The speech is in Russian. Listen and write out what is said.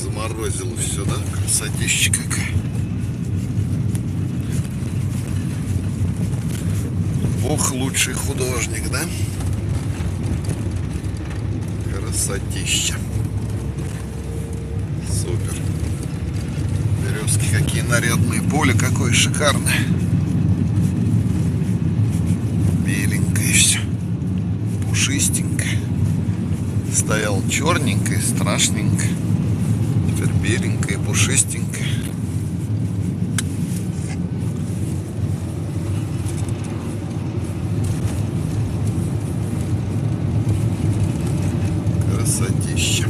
Заморозил все, да? Красотища какая. Бог лучший художник, да? Красотища. Супер. Березки какие нарядные. Поле какое шикарное. Беленькое все. Пушистенькое. Стоял черненькое, страшненькое. Теперь беленькое, пушистенькое. Красотища.